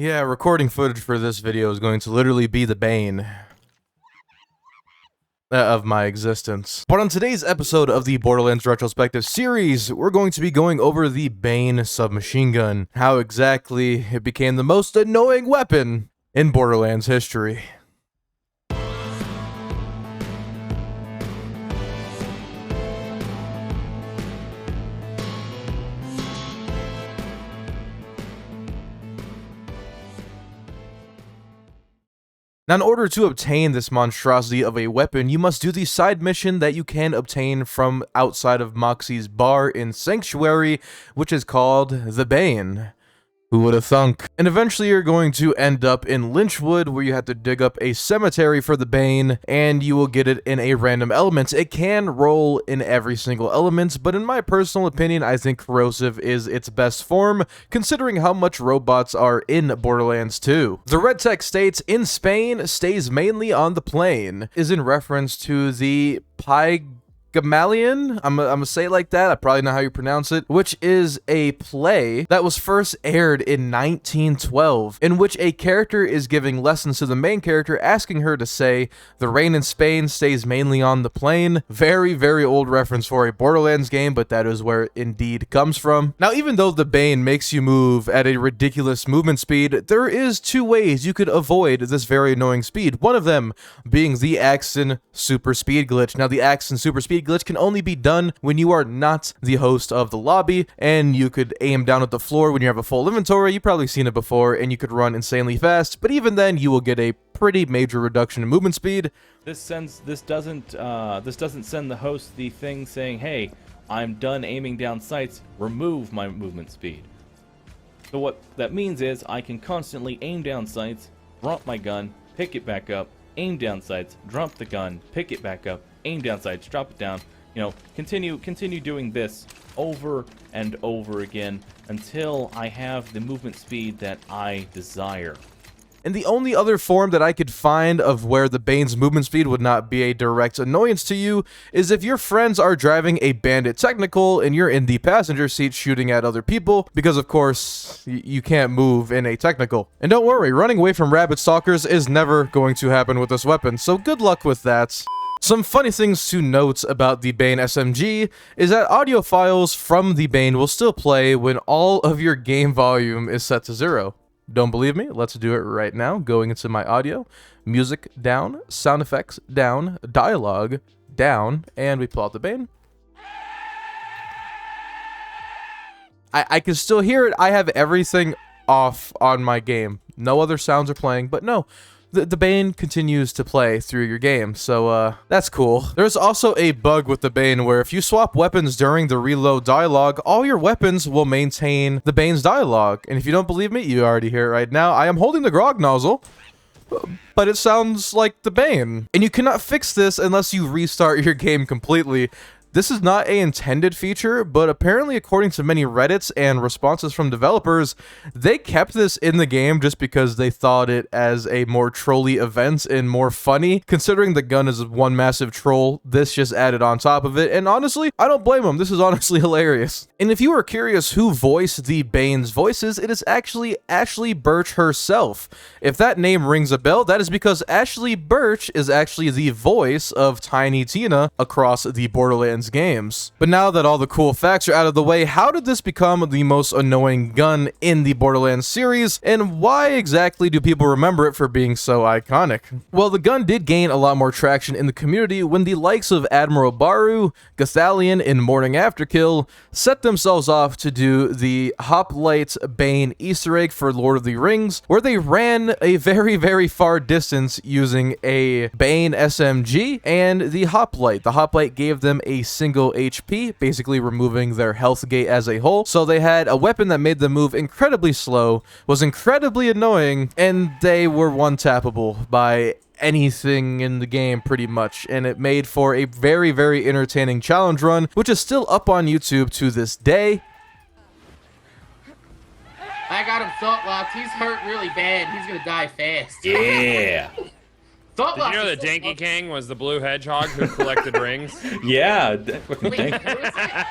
Yeah, recording footage for this video is going to literally be the bane of my existence. But on today's episode of the Borderlands Retrospective series, we're going to be going over the Bane submachine gun, how exactly it became the most annoying weapon in Borderlands history. Now, in order to obtain this monstrosity of a weapon, you must do the side mission that you can obtain from outside of Moxie's bar in Sanctuary, which is called The Bane. Who would have thunk? And eventually you're going to end up in Lynchwood, where you have to dig up a cemetery for the Bane, and you will get it in a random element. It can roll in every single element, but in my personal opinion, I think corrosive is its best form, considering how much robots are in Borderlands 2. The red text states, in Spain, stays mainly on the plane, is in reference to the Gamalion, I'm gonna say it like that, I probably know how you pronounce it, which is a play that was first aired in 1912, in which a character is giving lessons to the main character, asking her to say, the rain in Spain stays mainly on the plane. Very, very old reference for a Borderlands game, but that is where it indeed comes from. Now, even though the Bane makes you move at a ridiculous movement speed, there is two ways you could avoid this very annoying speed, one of them being the Axon super speed glitch. Now, the Axon super speed glitch can only be done when you are not the host of the lobby, and you could aim down at the floor when you have a full inventory. You've probably seen it before, and you could run insanely fast, but even then you will get a pretty major reduction in movement speed. This doesn't send the host the thing saying, hey, I'm done aiming down sights, remove my movement speed. So what that means is I can constantly aim down sights, drop my gun, pick it back up, aim down sights, drop the gun, pick it back up, aim down sights, drop it down, you know, continue doing this over and over again until I have the movement speed that I desire. And the only other form that I could find of where the Bane's movement speed would not be a direct annoyance to you is if your friends are driving a bandit technical and you're in the passenger seat shooting at other people, because of course you can't move in a technical. And don't worry, running away from rabbit stalkers is never going to happen with this weapon, so good luck with that. Some funny things to note about the Bane SMG is that audio files from the Bane will still play when all of your game volume is set to 0. Don't believe me? Let's do it right now. Going into my audio, music down, sound effects down, dialogue down, and we pull out the Bane. I can still hear it. I have everything off on my game. No other sounds are playing, but no. The Bane continues to play through your game, so that's cool. There's also a bug with the Bane where if you swap weapons during the reload dialogue, all your weapons will maintain the Bane's dialogue. And if you don't believe me, you already hear it right now. I am holding the grog nozzle, but it sounds like the Bane. And you cannot fix this unless you restart your game completely. This is not an intended feature, but apparently according to many Reddits and responses from developers, they kept this in the game just because they thought it as a more trolly event and more funny. Considering the gun is one massive troll, this just added on top of it, and honestly, I don't blame them. This is honestly hilarious. And if you are curious who voiced the Bane's voices, it is actually Ashley Birch herself. If that name rings a bell, that is because Ashley Birch is actually the voice of Tiny Tina across the Borderlands games. But now that all the cool facts are out of the way, how did this become the most annoying gun in the Borderlands series, and why exactly do people remember it for being so iconic? Well, the gun did gain a lot more traction in the community when the likes of Admiral Baru, Gathalion, and Morning Afterkill set themselves off to do the Hoplite Bane Easter egg for Lord of the Rings, where they ran a very, very far distance using a Bane SMG and the Hoplite. The Hoplite gave them a single HP, basically removing their health gate as a whole. So they had a weapon that made them move incredibly slow, was incredibly annoying, and they were one-tappable by anything in the game pretty much, and it made for a very, very entertaining challenge run, which is still up on YouTube to this day. I got him thought locked. He's hurt really bad. He's gonna die fast. Yeah. Thought Did you know that Danky King was the blue hedgehog who collected rings? Yeah. Wait, who is it?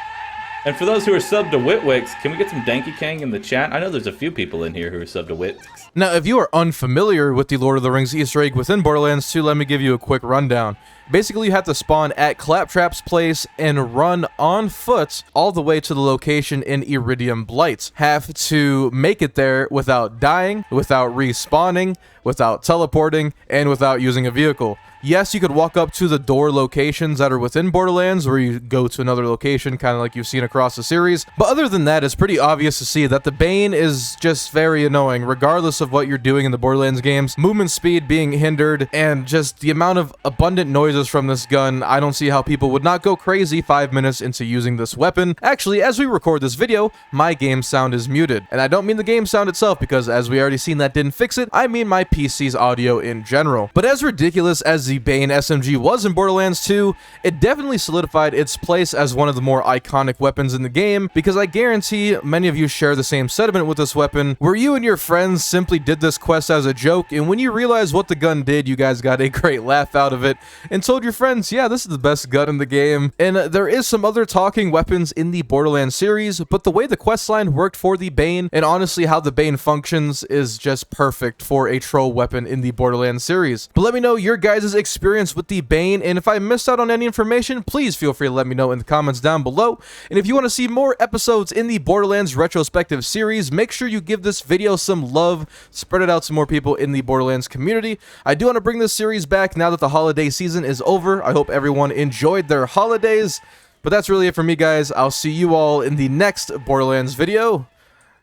And for those who are subbed to Witwix, can we get some Danky Kang in the chat? I know there's a few people in here who are subbed to Witwix. Now, if you are unfamiliar with the Lord of the Rings Easter egg within Borderlands 2, let me give you a quick rundown. Basically, you have to spawn at Claptrap's place and run on foot all the way to the location in Iridium Blight. Have to make it there without dying, without respawning, without teleporting, and without using a vehicle. Yes, you could walk up to the door locations that are within Borderlands, where you go to another location, kind of like you've seen across the series. But other than that, it's pretty obvious to see that the Bane is just very annoying, regardless of what you're doing in the Borderlands games. Movement speed being hindered, and just the amount of abundant noises from this gun, I don't see how people would not go crazy 5 minutes into using this weapon. Actually, as we record this video, my game sound is muted. And I don't mean the game sound itself, because as we already seen that didn't fix it, I mean my PC's audio in general. But as ridiculous as the Bane SMG was in Borderlands 2, it definitely solidified its place as one of the more iconic weapons in the game, because I guarantee many of you share the same sentiment with this weapon, where you and your friends simply did this quest as a joke, and when you realized what the gun did, you guys got a great laugh out of it, and told your friends, yeah, this is the best gun in the game. And there is some other talking weapons in the Borderlands series, but the way the questline worked for the Bane, and honestly how the Bane functions, is just perfect for a troll weapon in the Borderlands series. But let me know your guys' experience with the Bane, and if I missed out on any information, please feel free to let me know in the comments down below. And if you want to see more episodes in the Borderlands Retrospective series, make sure you give this video some love, spread it out to more people in the Borderlands community. I do want to bring this series back now that the holiday season is over. I hope everyone enjoyed their holidays, but that's really it for me, guys. I'll see you all in the next Borderlands video.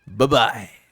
Bye-bye.